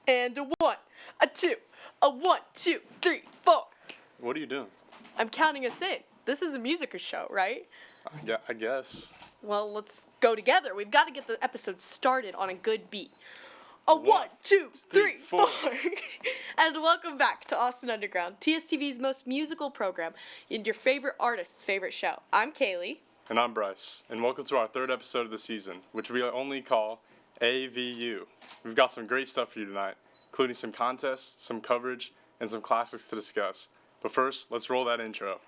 And a one, a two, a 1, 2, 3, 4. What are you doing? I'm counting us in. This is a music show, right? Yeah, I guess. Well, let's go together. We've got to get the episode started on a good beat. A 1, 2, 3, 4. And welcome back to Austin Underground, TSTV's most musical program and your favorite artist's favorite show. I'm Kaylee. And I'm Bryce. And welcome to our third episode of the season, which we only call AVU. We've got some great stuff for you tonight, including some contests, some coverage, and some classics to discuss. But first, let's roll that intro.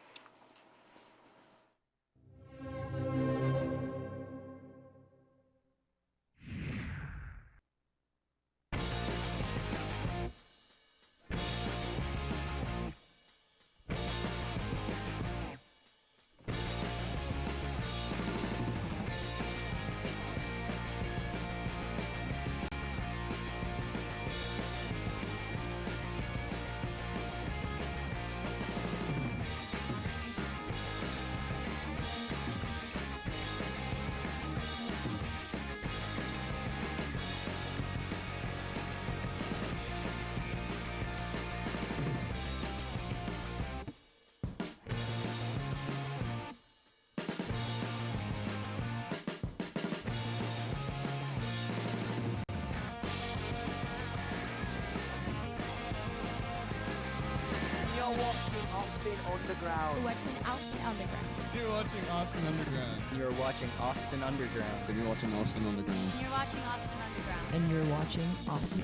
You're watching Austin Underground. You're watching Austin Underground. You're watching Austin Underground. You're watching Austin Underground. And you're watching Austin Underground. You're watching Austin Underground. And you're watching Austin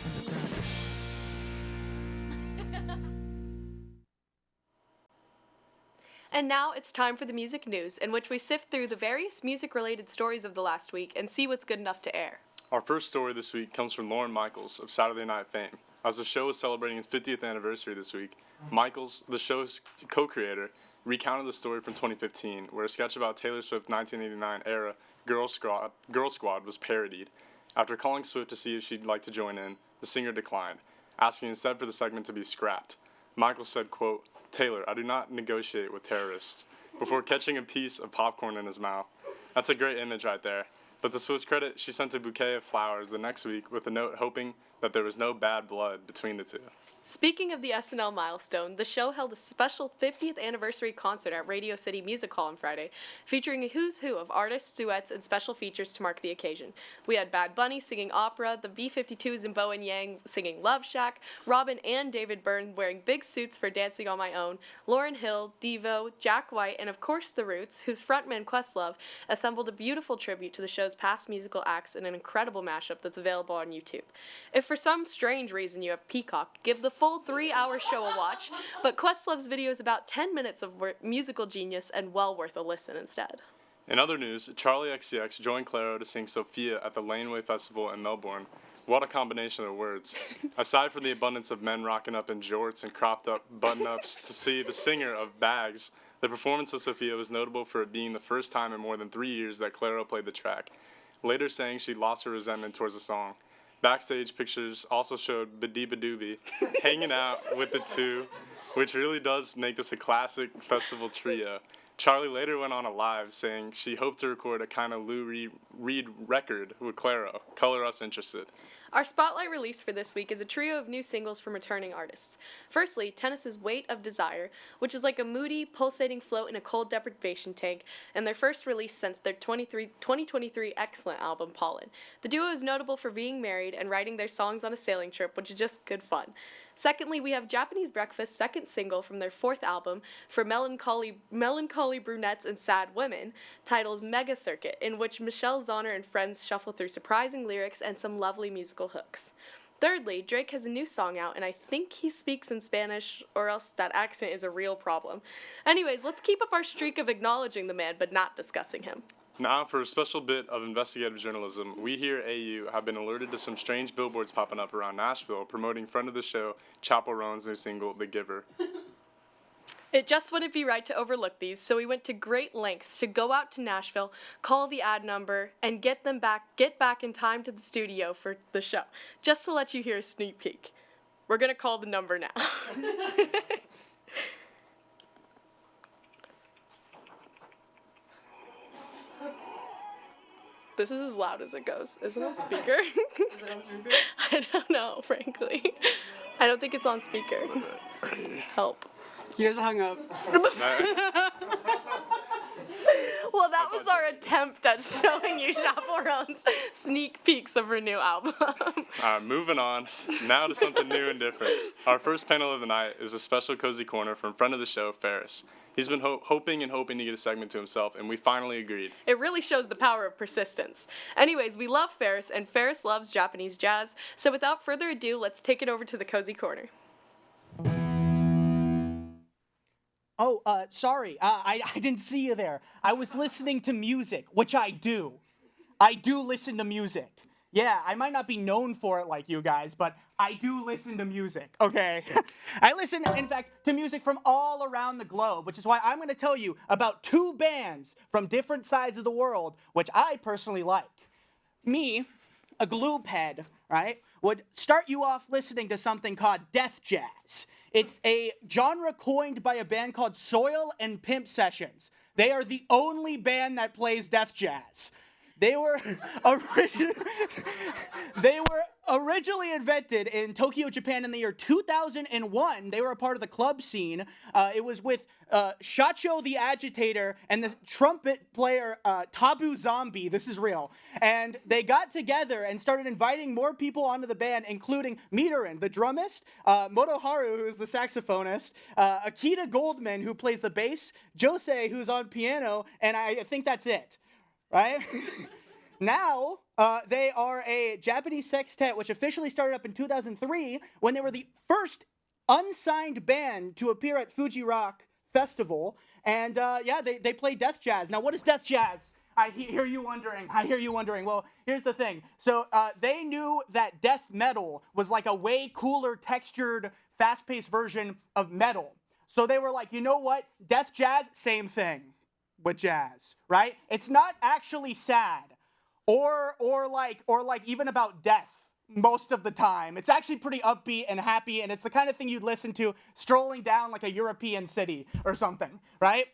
Underground. And now it's time for the music news, in which we sift through the various music-related stories of the last week and see what's good enough to air. Our first story this week comes from Lauren Michaels of Saturday Night fame. As the show is celebrating its 50th anniversary this week, Michaels, the show's co-creator, recounted the story from 2015, where a sketch about Taylor Swift's 1989 era Girl Squad was parodied. After calling Swift to see if she'd like to join in, the singer declined, asking instead for the segment to be scrapped. Michaels said, quote, "Taylor, I do not negotiate with terrorists," before catching a piece of popcorn in his mouth. That's a great image right there. But to Swift's credit, she sent a bouquet of flowers the next week with a note hoping that there was no bad blood between the two. Speaking of the SNL milestone, the show held a special 50th anniversary concert at Radio City Music Hall on Friday, featuring a who's who of artists, duets, and special features to mark the occasion. We had Bad Bunny singing opera, the B-52s and Bowen Yang singing Love Shack, Robin and David Byrne wearing big suits for Dancing on My Own, Lauryn Hill, Devo, Jack White, and of course The Roots, whose frontman Questlove assembled a beautiful tribute to the show's past musical acts in an incredible mashup that's available on YouTube. If for some strange reason you have Peacock, give the full 3-hour show a watch, but Questlove's video is about 10 minutes of musical genius and well worth a listen instead. In other news, Charlie XCX joined Clairo to sing Sophia at the Laneway Festival in Melbourne. What a combination of words. Aside from the abundance of men rocking up in jorts and cropped up button-ups to see the singer of Bags, the performance of Sophia was notable for it being the first time in more than 3 years that Clairo played the track, later saying she lost her resentment towards the song. Backstage pictures also showed Badooby hanging out with the two, which really does make this a classic festival trio. Charlie later went on a live saying she hoped to record a kind of Lou Reed record with Clairo. Color us interested. Our spotlight release for this week is a trio of new singles from returning artists. Firstly, Tennis's Weight of Desire, which is like a moody, pulsating float in a cold deprivation tank, and their first release since their 2023 excellent album, Pollen. The duo is notable for being married and writing their songs on a sailing trip, which is just good fun. Secondly, we have Japanese Breakfast's second single from their fourth album for melancholy brunettes and sad women, titled Mega Circuit, in which Michelle Zauner and friends shuffle through surprising lyrics and some lovely musical hooks. Thirdly, Drake has a new song out, and I think he speaks in Spanish, or else that accent is a real problem. Anyways, let's keep up our streak of acknowledging the man, but not discussing him. Now, for a special bit of investigative journalism, we here at AU have been alerted to some strange billboards popping up around Nashville promoting friend of the show, Chappell Roan's new single, The Giver. It just wouldn't be right to overlook these, so we went to great lengths to go out to Nashville, call the ad number, and get back in time to the studio for the show, just to let you hear a sneak peek. We're gonna call the number now. This is as loud as it goes. Is it on speaker? Is it on speaker? I don't know, frankly. I don't think it's on speaker. Help. You guys hung up. Well, that was our attempt at showing you Chaperone's sneak peeks of her new album. Moving on. Now to something new and different. Our first panel of the night is a special cozy corner from friend of the show, Ferris. He's been hoping to get a segment to himself, and we finally agreed. It really shows the power of persistence. Anyways, we love Ferris, and Ferris loves Japanese jazz, so without further ado, let's take it over to the cozy corner. Oh, sorry. I didn't see you there. I was listening to music, which I do. I do listen to music. Yeah, I might not be known for it like you guys, but I do listen to music, okay? I listen, in fact, to music from all around the globe, which is why I'm going to tell you about 2 bands from different sides of the world, which I personally like. Me, a gloop head, right, would start you off listening to something called death jazz. It's a genre coined by a band called Soil and Pimp Sessions. They are the only band that plays death jazz. They were originally invented in Tokyo, Japan in the year 2001. They were a part of the club scene. It was with Shacho the Agitator and the trumpet player Tabu Zombie. This is real. And they got together and started inviting more people onto the band, including Mitarin, the drummist, Motoharu, who is the saxophonist, Akita Goldman, who plays the bass, Jose, who's on piano, and I think that's it. Right? Now, they are a Japanese sextet, which officially started up in 2003 when they were the first unsigned band to appear at Fuji Rock Festival. And yeah, they play death jazz. Now, what is death jazz? I hear you wondering. Well, here's the thing. So they knew that death metal was like a way cooler, textured, fast-paced version of metal. So they were like, you know what? Death jazz, same thing with jazz, right? It's not actually sad or like even about death most of the time. It's actually pretty upbeat and happy, and it's the kind of thing you'd listen to strolling down like a European city or something, right?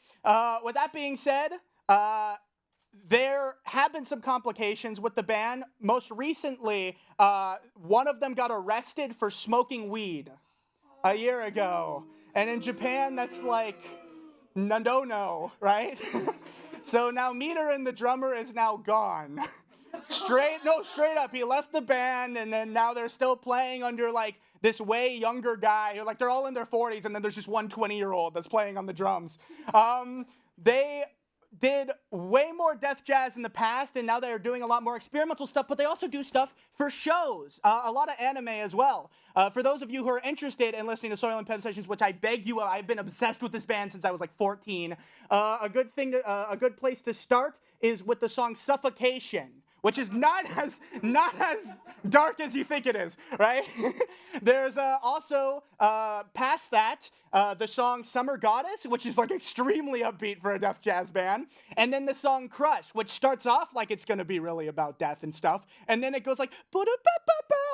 With that being said, there have been some complications with the band. Most recently, one of them got arrested for smoking weed a year ago. And in Japan, that's like no, right? So now Mitarin, the drummer, is now gone. Straight up, he left the band, and then now they're still playing under like this way younger guy. Like they're all in their 40s, and then there's just one 20-year-old that's playing on the drums. They did way more death jazz in the past, and now they're doing a lot more experimental stuff, but they also do stuff for shows, a lot of anime as well. For those of you who are interested in listening to Soil and Pimp Sessions, which I beg you, I've been obsessed with this band since I was like 14, a good place to start is with the song Suffocation, which is not as dark as you think it is, right? There's also, past that, the song Summer Goddess, which is like extremely upbeat for a death jazz band. And then the song Crush, which starts off like it's gonna be really about death and stuff. And then it goes like,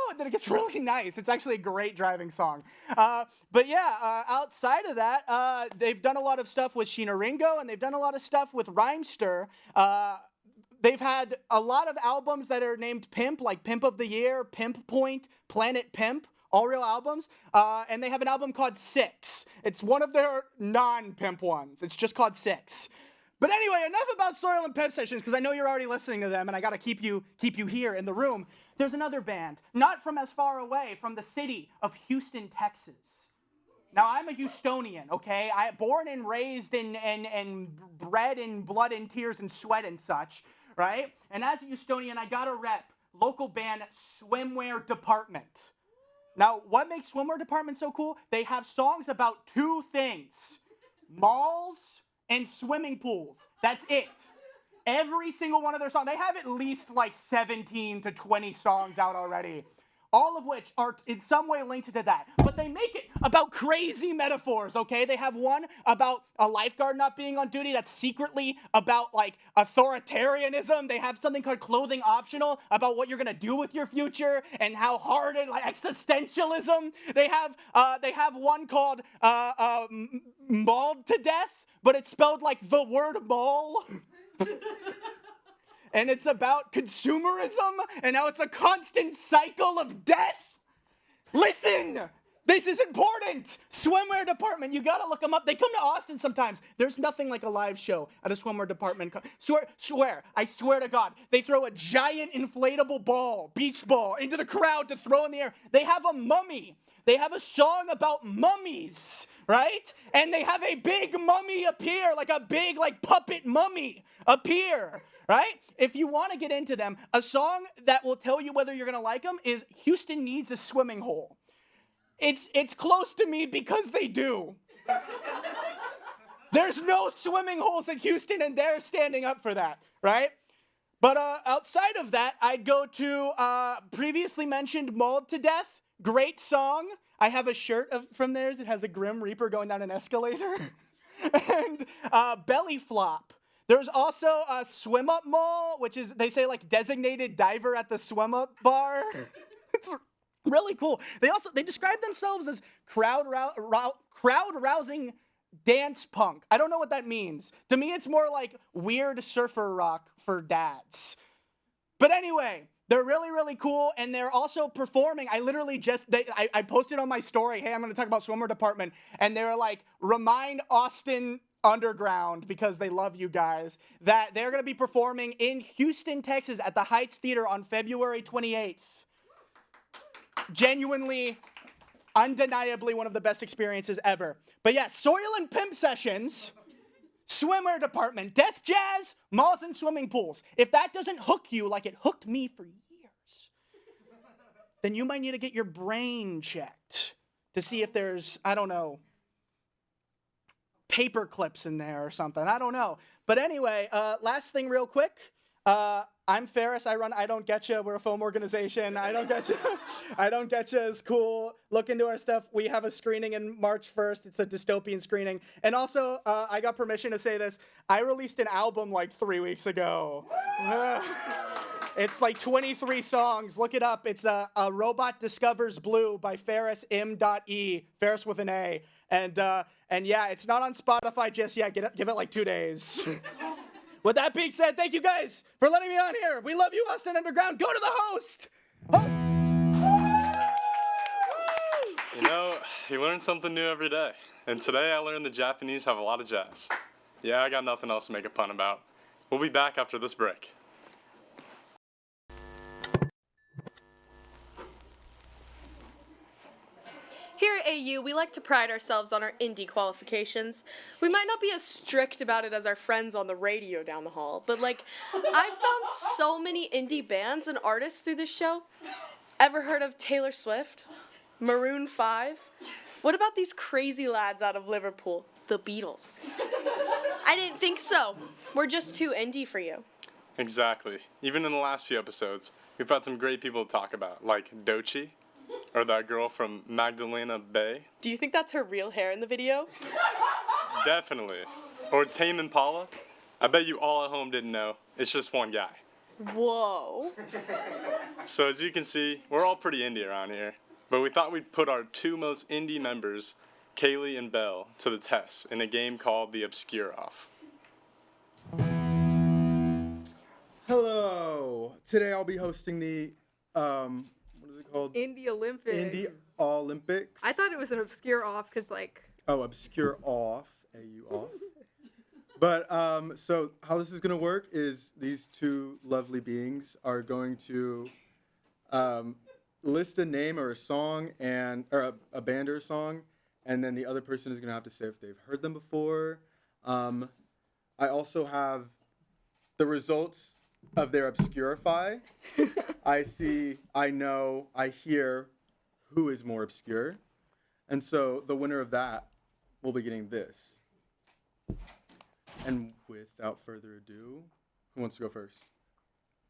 and then it gets really nice. It's actually a great driving song. But yeah, outside of that, they've done a lot of stuff with Sheena Ringo, and they've done a lot of stuff with Rhymester. They've had a lot of albums that are named Pimp, like Pimp of the Year, Pimp Point, Planet Pimp, all real albums. And they have an album called Six. It's one of their non-Pimp ones. It's just called Six. But anyway, enough about Soil and Pimp Sessions, because I know you're already listening to them, and I gotta keep you here in the room. There's another band, not from as far away, from the city of Houston, Texas. Now, I'm a Houstonian, okay? Born and raised and bred in blood and tears and sweat and such. Right? And as a Houstonian, I got to rep local band Swimwear Department. Now, what makes Swimwear Department so cool? They have songs about 2 things: malls and swimming pools. That's it. Every single one of their songs. They have at least like 17 to 20 songs out already. All of which are in some way linked to that. But they make it about crazy metaphors, okay? They have one about a lifeguard not being on duty that's secretly about, like, authoritarianism. They have something called Clothing Optional about what you're gonna do with your future and how hard it, like, existentialism. They have one called Mauled to Death, but it's spelled like the word maul. and it's about consumerism and how it's a constant cycle of death. Listen! This is important! Swimwear department, you gotta look them up. They come to Austin sometimes. There's nothing like a live show at a swimwear department. I swear to God, they throw a giant inflatable ball, beach ball, into the crowd to throw in the air. They have a mummy. They have a song about mummies, right? And they have a big mummy appear, like a big, like, puppet mummy appear, right? If you want to get into them, a song that will tell you whether you're gonna like them is Houston Needs a Swimming Hole. It's close to me because they do. There's no swimming holes in Houston, and they're standing up for that, right? But outside of that, I'd go to previously mentioned Mauled to Death. Great song. I have a shirt from theirs. It has a Grim Reaper going down an escalator. And Belly Flop. There's also a Swim Up Mall, which is, they say, like, designated diver at the swim up bar. It's really cool. They describe themselves as crowd-rousing dance punk. I don't know what that means. To me, it's more like weird surfer rock for dads. But anyway, they're really, really cool, and they're also performing. I literally I posted on my story, hey, I'm going to talk about swimwear department, and they were like, remind Austin Underground, because they love you guys, that they're going to be performing in Houston, Texas at the Heights Theater on February 28th. Genuinely, undeniably one of the best experiences ever. But yeah, Soil and Pimp Sessions, swimwear department, death jazz, malls and swimming pools. If that doesn't hook you like it hooked me for years, then you might need to get your brain checked to see if there's, I don't know, paper clips in there or something. I don't know. But anyway, last thing real quick. I'm Ferris. I run I Don't Getcha. We're a foam organization. I Don't Getcha. I Don't Getcha is cool. Look into our stuff. We have a screening in March 1st. It's a dystopian screening. And also, I got permission to say this. I released an album like 3 weeks ago. It's like 23 songs. Look it up. It's A Robot Discovers Blue by Ferris M.E. Ferris with an A. And yeah, it's not on Spotify just yet. Give it like 2 days. With that being said, thank you guys for letting me on here. We love you, Austin Underground. Go to the host. You know, you learn something new every day. And today I learned the Japanese have a lot of jazz. Yeah, I got nothing else to make a pun about. We'll be back after this break. Here at AU, we like to pride ourselves on our indie qualifications. We might not be as strict about it as our friends on the radio down the hall, but like, I found so many indie bands and artists through this show. Ever heard of Taylor Swift? Maroon 5? What about these crazy lads out of Liverpool, the Beatles? I didn't think so. We're just too indie for you. Exactly. Even in the last few episodes, we've had some great people to talk about, like Doechii, or that girl from Magdalena Bay. Do you think that's her real hair in the video? Definitely. Or Tame Impala. I bet you all at home didn't know. It's just one guy. Whoa. So as you can see, we're all pretty indie around here. But we thought we'd put our two most indie members, Kaylee and Belle, to the test in a game called the Obscure Off. Hello. Today I'll be hosting the what is it called? Indie Olympics. Indie Olympics. I thought it was an obscure off because like. Oh, obscure off. AU off. But so how this is gonna work is these two lovely beings are going to list a name or a song or a band or a song, and then the other person is gonna have to say if they've heard them before. I also have the results of their Obscurify. I know, I hear who is more obscure. And so the winner of that will be getting this. And without further ado, who wants to go first?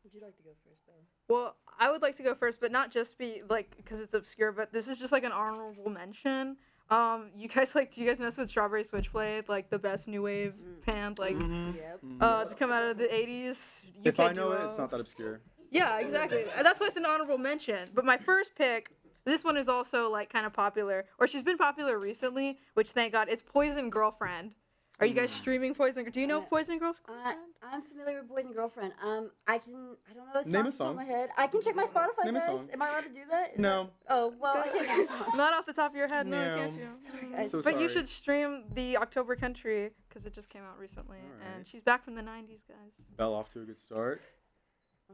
Would you like to go first, Ben? Well, I would like to go first, but not just be like because it's obscure, but this is just like an honorable mention. Do you guys mess with Strawberry Switchblade, like the best new wave band, like to come out of the 80s? If I know it, it's not that obscure. Yeah, exactly. That's why it's an honorable mention. But my first pick, this one is also like kind of popular, or she's been popular recently, which thank God. It's Poison Girlfriend. Are you guys streaming Poison? Do you know Poison Girlfriend? I'm familiar with Boys and Girlfriend. I don't know the Name a song off the top song. of my head. I can check my Spotify, Name a guys. song. Am I allowed to do that? Is No. that- Oh, well, I can't name a song. Not off the top of your head, no, No. can't you? Sorry, I'm guys. so But you sorry. should stream the October Country because it just came out recently, Alright. and she's back from the '90s, guys. Belle off to a good start.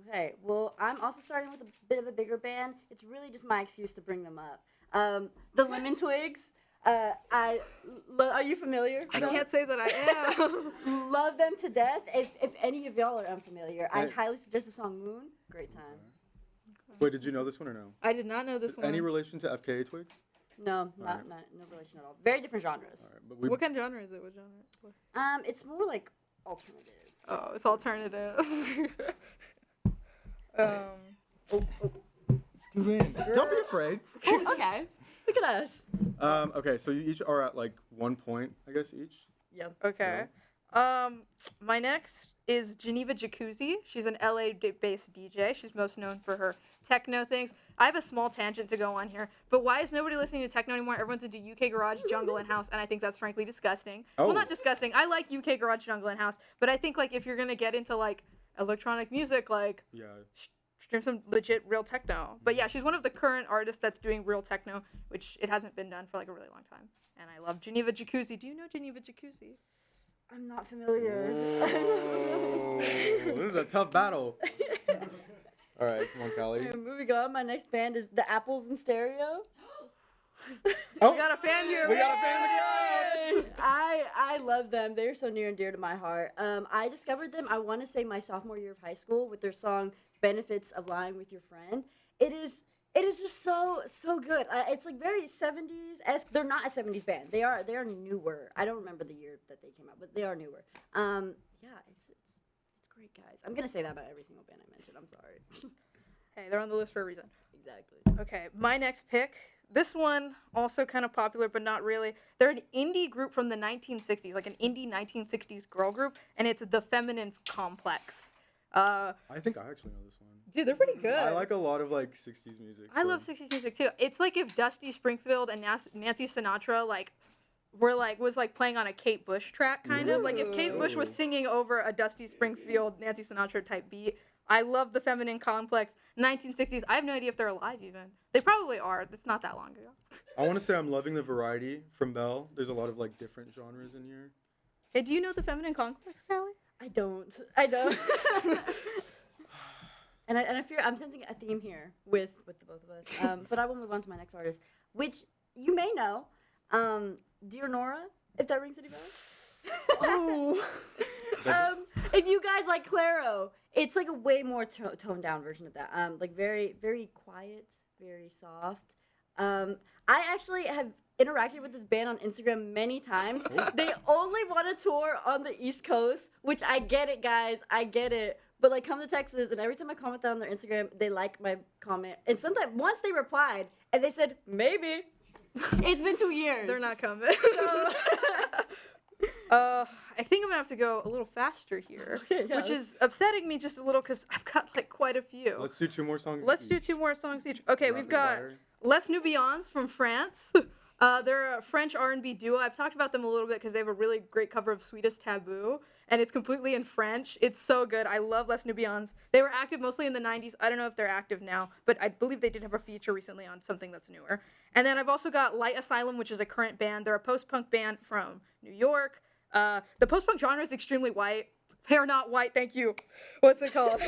Okay, well, I'm also starting with a bit of a bigger band. It's really just my excuse to bring them up. The Lemon Twigs. Are you familiar? I can't say that I am. Love them to death. If any of y'all are unfamiliar, I Right. highly suggest the song Moon. Great time. Wait, did you know this one or no? I did not know this one. Any relation to FKA Twigs? No, Alright. no relation at all. Very different genres. All right, but we What kind of genre is it? What genre? It's more like alternative. Oh, it's alternative. Scoot in. Don't be afraid. Oh, okay. Look at us. Okay, so you each are at like 1 point, I guess, each. Yep. Okay. My next is Geneva Jacuzzi. She's an LA-based DJ. She's most known for her techno things. I have a small tangent to go on here, but why is nobody listening to techno anymore? Everyone's into UK garage, jungle, and house, and I think that's frankly disgusting. Oh. Well, not disgusting. I like UK garage, jungle, and house, but I think like if you're gonna get into like electronic music, like Yeah. stream some legit real techno. But yeah, she's one of the current artists that's doing real techno, which it hasn't been done for like a really long time. And I love Geneva Jacuzzi. Do you know Geneva Jacuzzi? I'm not familiar. Oh, this is a tough battle. All right, come on, Callie. Okay, moving on, my next band is The Apples in Stereo. Oh, We got a fan here. we got a fan in the crowd. I love them. They're so near and dear to my heart. I discovered them, I want to say, my sophomore year of high school with their song Benefits of Lying with Your Friend. It is just so good. It's like very 70s-esque. They're not a 70s band. They are newer. I don't remember the year that they came out, but they are newer. Yeah, it's great, guys. I'm gonna say that about every single band I mentioned. I'm sorry. Hey, they're on the list for a reason. Exactly. Okay, my next pick. This one also kind of popular, but not really. They're an indie group from the 1960s, like an indie 1960s girl group, and it's The Feminine Complex. I think I actually know this one. Dude, they're pretty good. I like a lot of like 60s music. I so- love 60s music too. It's like if Dusty Springfield and Nancy Sinatra was playing on a Kate Bush track kind of. Like if Kate Bush was Ooh. singing over a Dusty Springfield, Nancy Sinatra type beat. I love The Feminine Complex. 1960s. I have no idea if they're alive even. They probably are. It's not that long ago. I want to say I'm loving the variety from Belle. There's a lot of like different genres in here. Hey, do you know The Feminine Complex, Callie? I don't. And I fear I'm sensing a theme here with the both of us. But I will move on to my next artist, which you may know, Dear Nora, if that rings any bells. Oh. If you guys like Claro, it's like a way more toned down version of that. Like very, very quiet, very soft. I actually have interacted with this band on Instagram many times. They only want to tour on the East Coast, which I get it, guys. I get it. But like, come to Texas, and every time I comment that on their Instagram, they like my comment. And sometimes once they replied, and they said maybe. It's been 2 years. They're not coming. I think I'm gonna have to go a little faster here, Okay, yeah, which is upsetting me just a little because I've got like quite a few. Let's do 2 more songs. Let's do each. 2 more songs each. Okay, we've Rapid got fire. Les Nubians from France. They're a French R&B duo. I've talked about them a little bit because they have a really great cover of Sweetest Taboo, and it's completely in French. It's so good. I love Les Nubians. They were active mostly in the 90s. I don't know if they're active now, but I believe they did have a feature recently on something that's newer. And then I've also got Light Asylum, which is a current band. They're a post-punk band from New York. The post-punk genre is extremely white. They're not white, thank you. What's it called?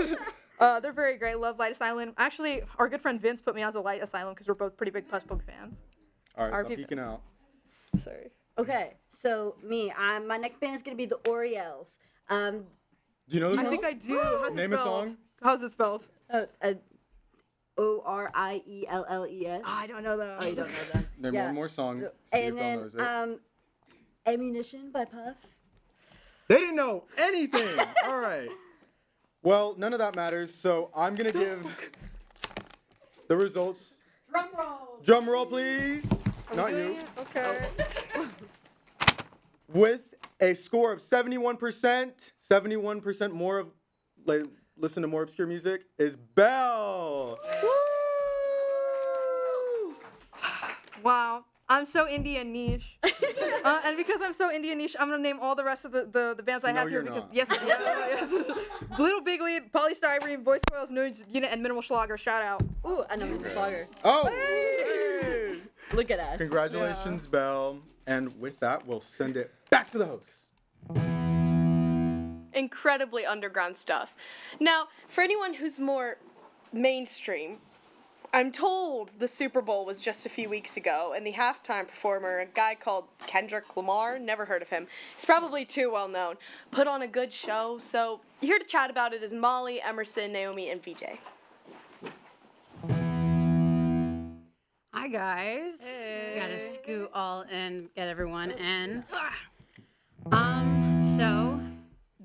They're very great. Love Light Asylum. Actually, our good friend Vince put me onto Light Asylum because we're both pretty big post-punk fans. All right, RP stop peeking out. Sorry. Okay, so my next band is gonna be the Oriels. Do you know this I one? think I do. How's Name it a spelled? song. How's it spelled? Orielles. Oh, I don't know that. Oh, you don't know them. Name Yeah. one more song. See if And Belle then knows it. Ammunition by Puff. They didn't know anything. All right. Well, none of that matters. So I'm gonna give the results. Drum roll. Drum roll, please. Not you. Okay. With a score of 71%, 71% more of listen to more obscure music is Belle. Wow. I'm so indie and niche. And because I'm so Indian niche, I'm gonna name all the rest of the bands I No, have here you're because not. yes. Little Big Lead, Polystyrene, Voice Coils, Nudes, Unit, and Minimal Schlager. Shout out. Ooh, I know the Slugger. Oh! Hey! Look at us. Congratulations, Belle. And with that, we'll send it back to the host. Incredibly underground stuff. Now, for anyone who's more mainstream, I'm told the Super Bowl was just a few weeks ago, and the halftime performer, a guy called Kendrick Lamar, never heard of him, he's probably too well known, put on a good show. So here to chat about it is Molly, Emerson, Naomi, and VJ. Hi guys. Gotta scoot all in, get everyone in. So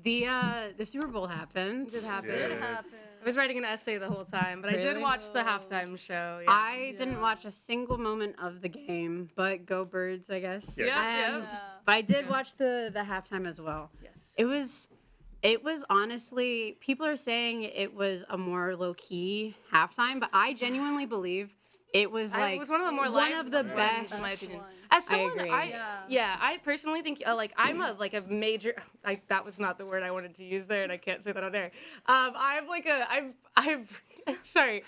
the Super Bowl happened. It happened. Yeah. I was writing an essay the whole time, but I did Really? watch the halftime show. Yeah. I didn't watch a single moment of the game, but go Birds, I guess. Yeah. And, but I did watch the halftime as well. Yes. It was honestly, people are saying it was a more low key halftime, but I genuinely believe it was like It was one of the more one live of the ones, best. in my opinion. As someone, agree. I personally think I'm a major. That was not the word I wanted to use there, and I can't say that on air. I'm sorry.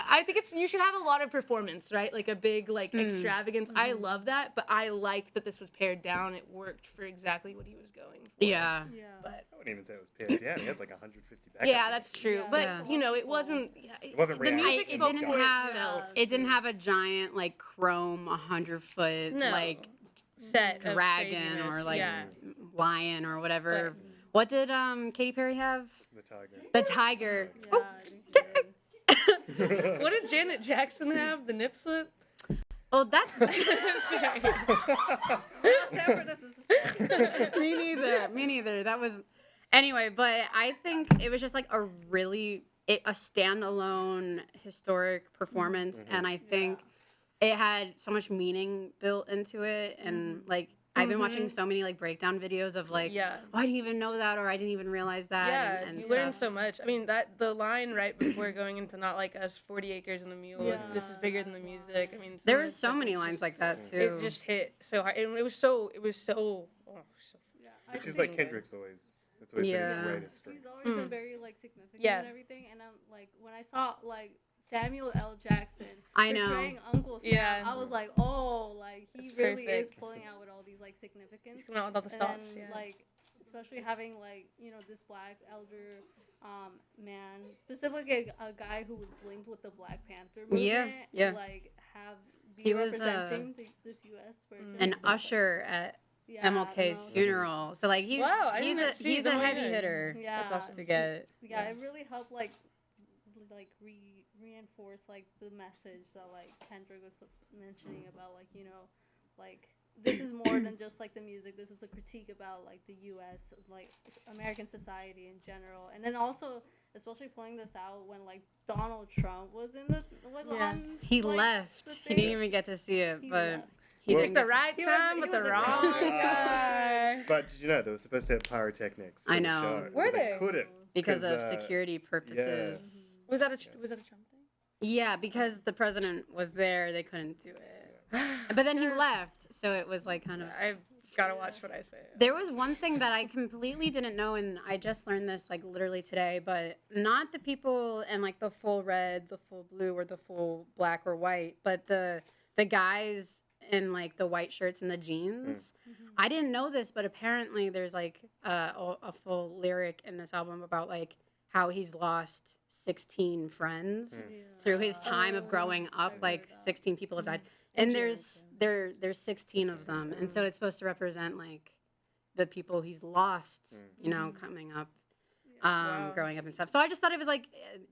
I think you should have a lot of performance, right? Like a big extravagance. I love that, but I liked that this was pared down. It worked for exactly what he was going for. Yeah. But I wouldn't even say it was pared down. He had like 150 backup yeah, dancers. that's true. But it wasn't. It wasn't the reaction. music It spoke didn't for have itself. it didn't have a giant like chrome 100-foot No. like Set of dragon craziness, or like yeah. lion or whatever. What did Katy Perry have? The tiger. The tiger. What did Janet Jackson have? The nip slip? Oh, that's Sorry. me neither. That was anyway, but I think it was just like a standalone historic performance, and I think it had so much meaning built into it, and like I've been watching so many like breakdown videos of like, oh, I didn't even know that, or I didn't even realize that. Yeah, and you stuff. learn so much. I mean, the line right before going into Not Like Us, 40 Acres and a Mule, this is bigger than the music. I mean, There were so many lines like that too. It just hit so hard, and it was so. Which is like Kendrick's always. That's always been his greatest strength. He's always been very like significant Yeah. and everything. And I'm like, when I saw like Samuel L. Jackson I know. portraying Uncle Sam, Yeah. I was like, oh, like he That's really is perfect. pulling out with all these like significance. He's coming out with all the And stops. then, Yeah. like, especially having like this black elder man, specifically a guy who was linked with the Black Panther movement. Yeah. Like be He was, representing this U.S. person. An usher at MLK's funeral. So like he's Wow, I he's didn't a see he's the a movie. heavy hitter Yeah. That's awesome. to get. Yeah, it really helped reinforce like the message that like Kendrick was mentioning about like this is more than just like the music. This is a critique about like the U.S. like American society in general, and then also especially pulling this out when like Donald Trump was on. He like, left. the He thing. didn't even get to see it, He but left. he Well, didn't Picked the get to- right He time was with the the wrong right guy. But did you know they were supposed to have pyrotechnics? for I the know. show, Were but they? couldn't because of 'cause, security purposes. Was that a Trump thing? Yeah, because the president was there, they couldn't do it. But then he left, so it was like kind of. I've gotta watch what I say. There was one thing that I completely didn't know, and I just learned this like literally today, but not the people in like the full red, the full blue, or the full black or white, but the guys in like the white shirts and the jeans. I didn't know this, but apparently there's like a full lyric in this album about like how he's lost 16 friends through his time of growing up. Like 16 people have died. And there's 16 of them, and so it's supposed to represent like the people he's lost, coming up, growing up and stuff. So I just thought it was like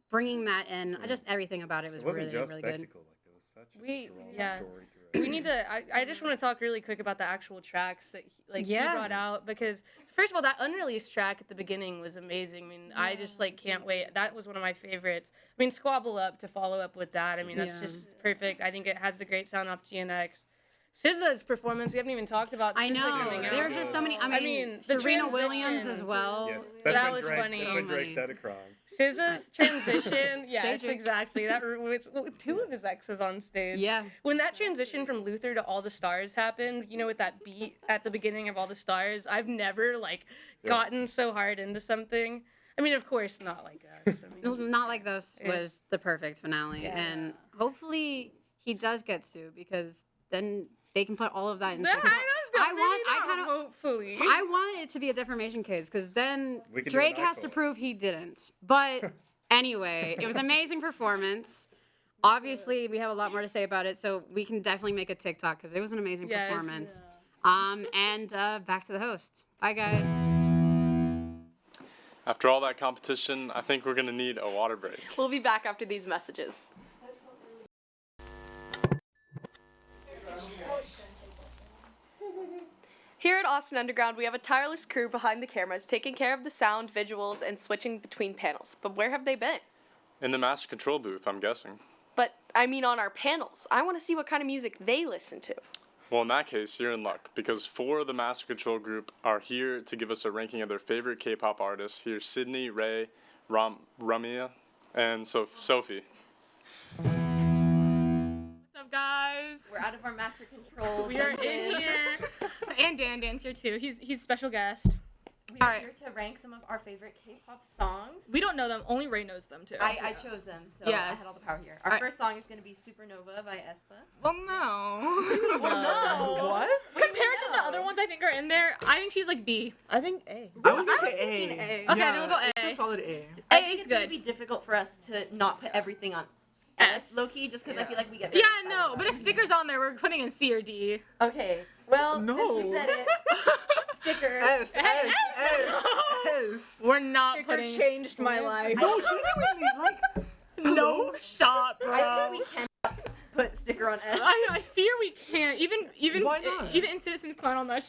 bringing that in. I just everything about it was It wasn't really just really good. spectacle. Like there was such a strong yeah. story through it. We need to. I just want to talk really quick about the actual tracks that he Yeah. brought out, because first of all, that unreleased track at the beginning was amazing. I mean, I just like can't wait. That was one of my favorites. I mean, Squabble Up to follow up with that. I mean, that's just perfect. I think it has the great sound off GNX. SZA's performance, we haven't even talked about. I SZA know. coming out. There's just so many. I mean, the Serena transition. Williams as well. Yes, That was funny. That's when Drake started crying. SZA's transition, yes, Cedric. exactly. That with two of his exes on stage. Yeah. When that transition from Luther to All the Stars happened, you know, with that beat at the beginning of All the Stars, I've never gotten so hard into something. I mean, of course, not like us. I mean, Not Like This It's- was the perfect finale, Yeah. and hopefully he does get sued because then they can put all of that into. hopefully. I want it to be a defamation case because then We can do Drake an has to eyeball. prove he didn't. But anyway, it was an amazing performance. Obviously, we have a lot more to say about it, so we can definitely make a TikTok because it was an amazing Yes. performance. And back to the host. Bye, guys. After all that competition, I think we're gonna need a water break. We'll be back after these messages. Here at Austin Underground, we have a tireless crew behind the cameras taking care of the sound, visuals, and switching between panels. But where have they been? In the master control booth, I'm guessing. But I mean on our panels. I want to see what kind of music they listen to. Well, in that case, you're in luck, because 4 of the Master Control group are here to give us a ranking of their favorite K-pop artists. Here's Sydney, Ray, Ramia, and Sophie. What's up, guys? We're out of our master control. We are in dungeon. here. And Dan's here too. He's special guest. We are here to rank some of our favorite K-pop songs. We don't know them. Only Ray knows them too. I chose them, so I Yes. had all the power here. Our first song is going to be Supernova by aespa. Well, no. No. What? Compared to the other ones I think are in there, I think she's like B. I think A. I was gonna I was say thinking A. A. Okay, then we'll go It's A. a solid A. I A think is it's going to good. be difficult for us to not put everything on S. low-key, just because I feel like we get Yeah, very excited no, about but it. if stickers on there, we're putting in C or D. Okay, well, No. since you said it, sticker. S. S. We're not Sticker putting. changed my life. No, genuinely, like. No shot, bro. I think we can put sticker on S. I fear we can't. Even Why not? even in Citizens Clown on that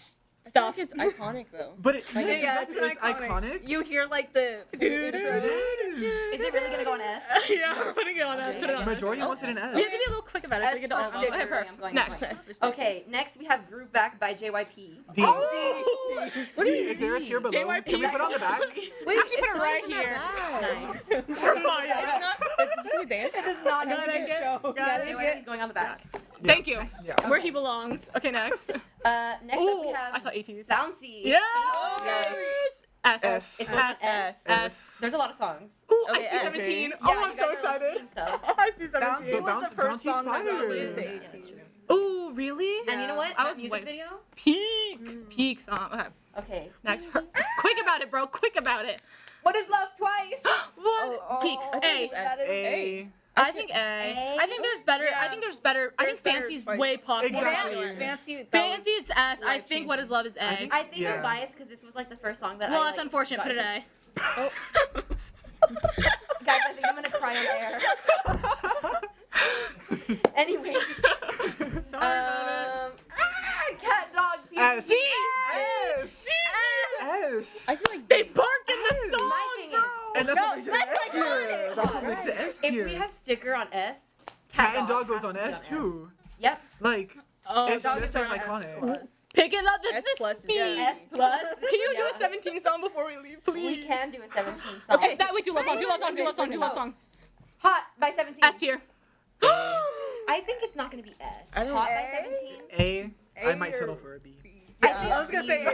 stuff. It's iconic though. But it, Yeah, it's iconic. You hear like the Dude. intro. It is. Is it really going to go on S? Yeah, we're putting it on us. Put it on us. Majority wants it in S. We have to be a little quick about it so we get to all of them. sticker. Okay, I'm perfect. going Next. Okay, next we have Groove Back by JYP. D. What do you mean? Is there a tier below? JYP? Can we put on the back? Wait, actually put it right here. Nice. Oh, yeah. Did you see the dance? It is not Got going to it, get got Got it. JYP is going on the back. Thank you. Yeah. Where he belongs. Okay, next. Next up we Ooh, have I saw ATs. Bouncy. Yes! Yes. S. S. It's going S. to S. S. There's a lot of songs. Ooh, Okay, I see S. 17. Yeah, Oh, you I'm guys so are excited. listening stuff. I see 17. Bouncy was Bounce- the first Bouncy's song that got fire. me into ATs. Ooh, really? And you know what? I That was music way- video? Peak song. Okay, Okay. next. Quick about it, bro. Quick about it. What is Love Twice? What? Peak. I think A. That is A. I think A. I think there's better. I think there's better. I think There's better Fancy's spice. way popular. Exactly. Fancy. Fancy is S. I think What Is Love is A. I think Yeah. I'm biased because this was like the first song that Well, I that's like, unfortunate. got Put it into. A. Guys, I think I'm gonna cry on air. Anyways, Sorry about cat dog team. S. D. S. S. I feel like They bark in the song, My thing bro. is, And that's what makes it an S tier. iconic. That's what makes it S if tier. we have sticker on S, Cat and dog has goes on to be S too. Yep. Like, Oh, it's dog just is as on iconic. Pick it up. S It's plus the is speed. yeah. S plus. Can you do Yeah. a 17 song before we leave, please? We can do a 17 song. Okay, that wait. Do love song. Do love song. Do love song. Do love song. Hot by 17. S tier. I think it's not gonna be S. I don't- Hot A? by 17. A. I might or settle for a B. I was gonna say A.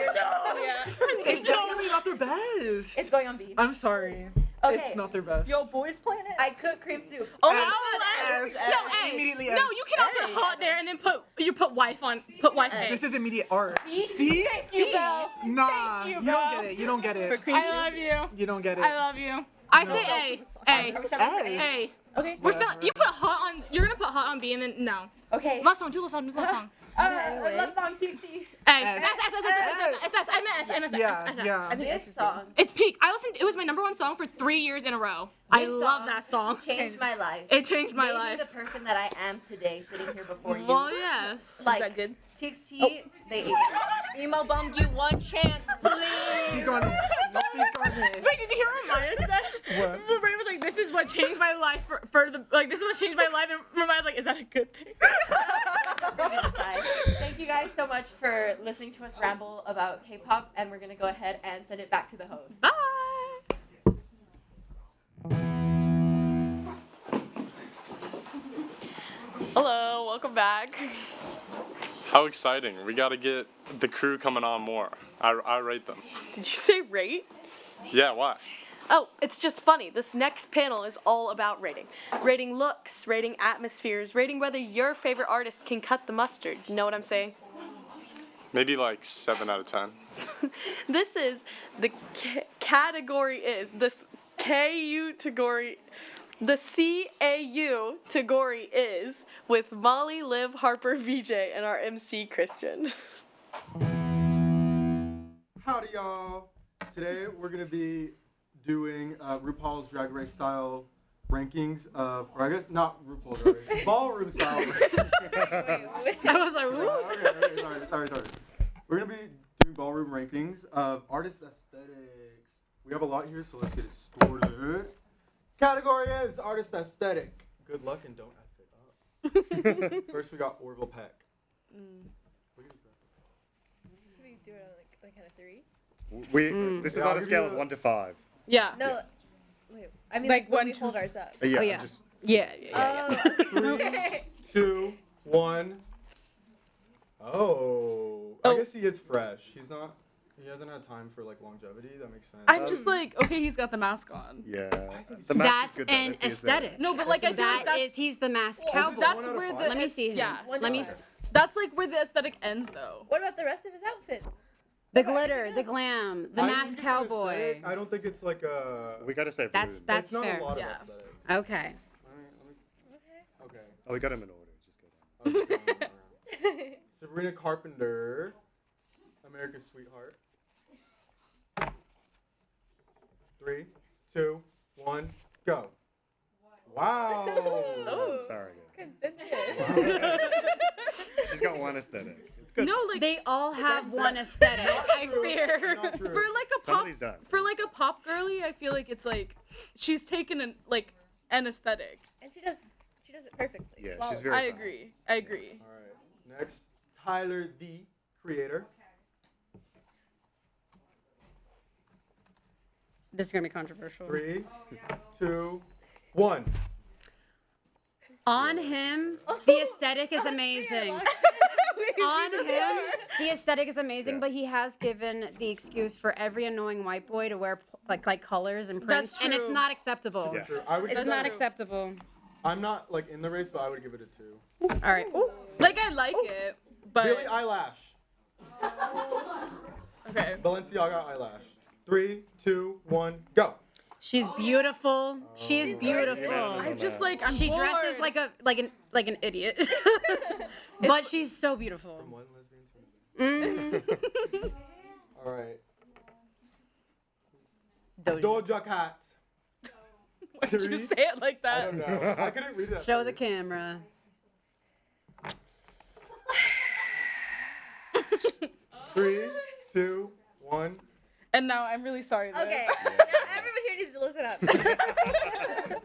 It's definitely not their best. It's going on B. I'm sorry. Okay. It's not their best. Yo, Boys Planet. I cook cream soup. Oh, S, no, S, A. immediately No, S. you cannot put hot there and then put wife on. Put wife A. This is immediate art. See? See? Thank you, Belle. Nah, you, you Belle. don't get it. You don't get it. I love you. You don't get it. I love you. I say A. A. Are we settling for A? A. Okay. We're still. You put hot on. You're gonna put hot on B and then no. Okay. Love song. Do love song. Do love song. Love song CC. A. S. Yeah. This song It's peak. I listened. It was my #1 song for 3 years in a row. I This love song that song. changed my life. It changed my Made life. me the person that I am today, sitting here before you. Well, yes. Like, that good? TXT, they ate it. Emo bum, you one chance, please. Speak on it. Speak on it. Wait, did you hear what Maya said? What? Ray was like, "This is what changed my life for the like. This is what changed my life." And Maya was like, "Is that a good thing?" You decide. Thank guys so much for listening to us ramble about K-pop, and we're gonna go ahead and send it back to the host. Bye. Hello, welcome back. How exciting. We got to get the crew coming on more. I rate them. Did you say rate? Yeah, why? Oh, it's just funny. This next panel is all about rating. Rating looks, rating atmospheres, rating whether your favorite artist can cut the mustard. You know what I'm saying? Maybe like 7 out of 10. This is the category is the KU category. The CAU category is with Molly, Liv, Harper, VJ, and our MC Christian. Howdy, y'all. Today we're gonna be doing RuPaul's Drag Race style rankings of, or I guess not RuPaul's Drag Race, ballroom style. I was like, woo. Okay, sorry. We're gonna be doing ballroom rankings of artist aesthetics. We have a lot here, so let's get it started. Category is artist aesthetic. Good luck and don't F it up. First, we got Orville Peck. Should we do it on like kind of 3? This is on a scale of 1 to 5. Yeah. No, wait. I mean, Like like when one, we two, hold ours up. Yeah, Oh, yeah. I'm just. Yeah. 3, 2, 1. Oh, I guess he is fresh. He hasn't had time for like longevity. That makes sense. I'm just like, okay, he's got the mask on. Yeah. The mask That's is good, though. an If he is aesthetic. No, but like I feel like That is, he's the masked cowboy. that's 1 out of where 5? the Let me see him. Yeah, Let me. That's like where the aesthetic ends, though. What about the rest of his outfits? The glitter, the glam, the I masked think it's an cowboy. aesthetic. I don't think it's like a. We gotta say That's blue. that's it's not fair. a lot Yeah. of aesthetics. Okay. Okay. Oh, we got him in order. Just go down. Okay. Sabrina Carpenter, America's Sweetheart. 3, 2, 1, go. Wow. Oh, sorry, guys. She's got one aesthetic. It's good. No, like They all have one aesthetic. I fear. Not true. for like a Some of pop these don't. for like a pop girly, I feel like it's like she's taken an aesthetic. And she does it perfectly. Yeah, Well, she's very. I fine. agree. All right. Next, Tyler, the Creator. This is gonna be controversial. 3, 2, 1. On him, the aesthetic is amazing. On him, the aesthetic is amazing, Yeah. but he has given the excuse for every annoying white boy to wear like colors and prints, That's and it's true. not acceptable. Yeah. True. I would It's give not it- acceptable. I'm not like in the race, but I would give it a 2. All right. Ooh. Like I like it, but Billie Eyelash. okay. Balenciaga eyelash. 3, 2, 1, go. She's beautiful. She's beautiful. I'm just like I'm She dresses bored. like an idiot, but she's so beautiful. From one lesbian to Mhm. All right. Doja. Doja Cat. Why'd you 3, say it like I that? don't know. I couldn't read it. at Show the first. camera. 3, 2, 1. And now I'm really sorry. Liv. Okay, now everyone here needs to listen up.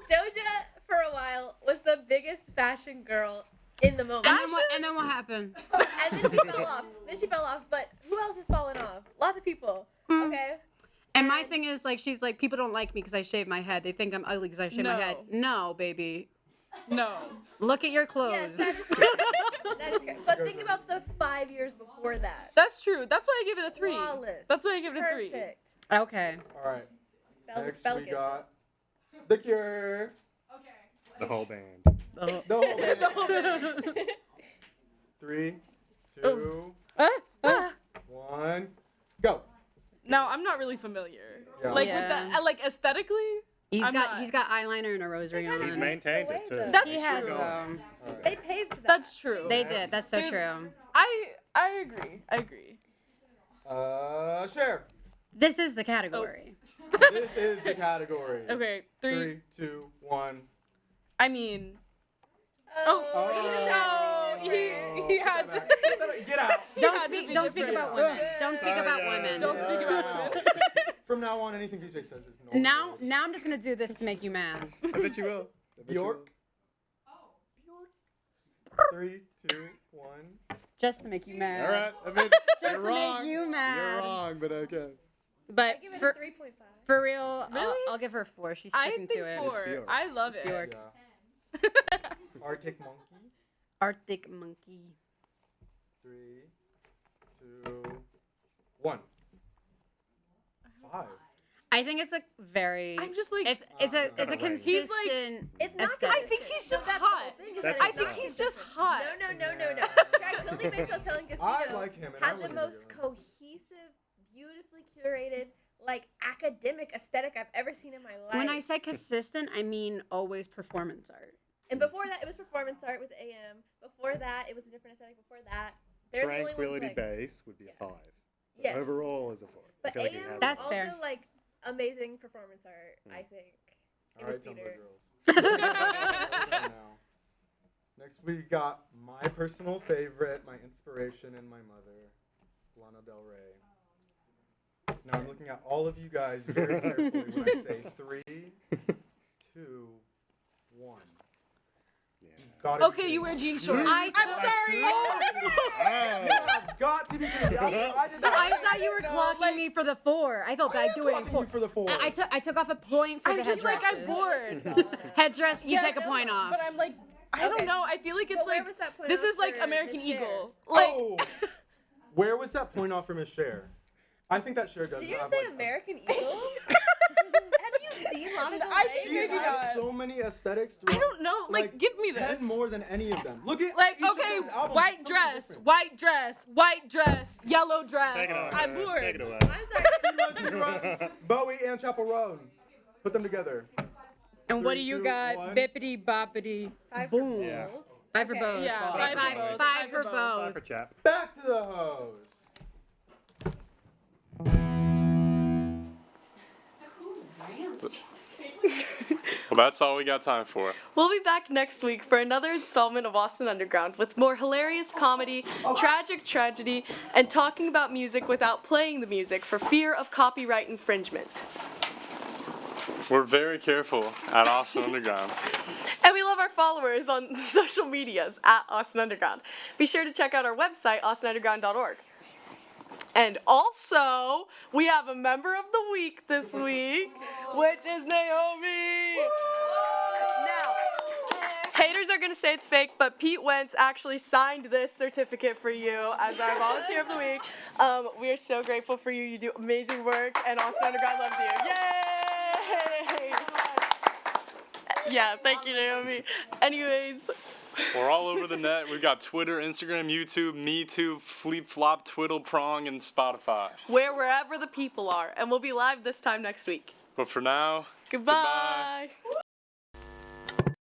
Doja, for a while, was the biggest fashion girl in the moment. And then what happened? And then she fell off. But who else has fallen off? Lots of people. Okay. And my thing is, like, she's like, people don't like me because I shave my head. They think I'm ugly because I shave my head. No, baby. No. Look at your Yes, clothes. that is correct. That is correct. But think about the 5 years before that. That's true. That's why I give it a 3. Flawless. That's why I give it a 3. Perfect. Okay. All right. Bell- Next Bell we gets got The Cure. The whole band. Oh. The whole band. 3, 2, 1, go. Now I'm not really familiar. Yeah. Like Yeah. with the like aesthetically. He's I'm got not. eyeliner and a rosary on. He's maintained it too. That's He has true. though. They paved that. That's true. They did. That's so Dude. true. I agree. I agree. Cher. This is the category. This is the category. Okay. 3. 3, 2, 1. I mean. Oh. Oh, he had to. Get out. Don't speak about women. Don't speak Sorry, about guys. women. Don't speak about women. From now on, anything DJ says is normal. Now I'm just gonna do this to make you mad. I bet you will. I bet you Bjork. 3, 2, 1, Just to make you mad. All right. I mean, Just you're to wrong. make you mad. You're wrong, but okay. But I give it for, a 3.5. for real, Really? I'll give her 4. She's I sticking think to it. 4. Bjork. I love It's it. Bjork. Arctic Monkey. Arctic Monkey. 3, 2, 1. 5. I think it's a very. I'm just like. It's a Kinda consistent. He's like- It's not aesthetic. I think he's just that's the hot. whole thing, is That's that I it's think not he's just consistent. hot. No. Tranquility Base, I was telling Casino, I like him, and I had the wouldn't most agree. cohesive, beautifully curated, like academic aesthetic I've ever seen in my life. When I say consistent, I mean always performance art. And before that, it was performance art with AM. Before that, it was a different aesthetic. Before that, they're the only ones, Tranquility like, Base would be a 5. But Yes. overall is a 4. But I feel like AM it has That's also fair. like amazing performance art. I think. It was Alright, Tumblr theater. girls. Now. Next we got my personal favorite, my inspiration, and my mother, Lana Del Rey. Now I'm looking at all of you guys very carefully when I say 3, 2, 1. Gotta be Okay, kidding you wear me. jean shorts. I'm sorry. You have got to be kidding me. I did that. I thought you were clocking me for the 4. I felt bad doing clocking you for the 4. I took off a point for I'm the just like, I'm headdresses. bored. Headdress, you Yes, take a point off. But I'm like, I don't Okay. know. I feel like it's But where like was that point this off is like for American Miss Cher? Eagle. Like, Oh, where was that point off from his share? I think that share does Did you have just say like American Eagle? Have you seen Lana Del I Rey? think She's maybe had not. so many aesthetics. I throughout, don't know. Like, give me 10 this. more than any of them. Look at Like, each of okay, those albums. white It's something dress, different. white dress, white dress, yellow dress. Take it away. I'm bored. Take it away. I'm sorry. Bowie and Chapel Roan. Put them together. And what do 3, you 2, got? 1. Bippity boppity. 5 Boom. for Yeah. both. 5 for Okay. both. Yeah, Five five for for both. both. 5 for 5 both. for Chap. Back to the hose. Well, that's all we got time for. We'll be back next week for another installment of Austin Underground with more hilarious comedy, tragic tragedy, and talking about music without playing the music for fear of copyright infringement. We're very careful at Austin Underground. And we love our followers on social medias at Austin Underground. Be sure to check out our website, austinunderground.org. And also, we have a member of the week this week, which is Naomi. Now, haters are going to say it's fake, but Pete Wentz actually signed this certificate for you as our volunteer of the week. We are so grateful for you. You do amazing work, and Austin Underground loves you. Yay! Yeah, thank you, Naomi. Anyways. We're all over the net. We've got Twitter, Instagram, YouTube, MeToo, Fleep Flop, Twiddle Prong, and Spotify. We're wherever the people are, and we'll be live this time next week. But for now, Goodbye. goodbye.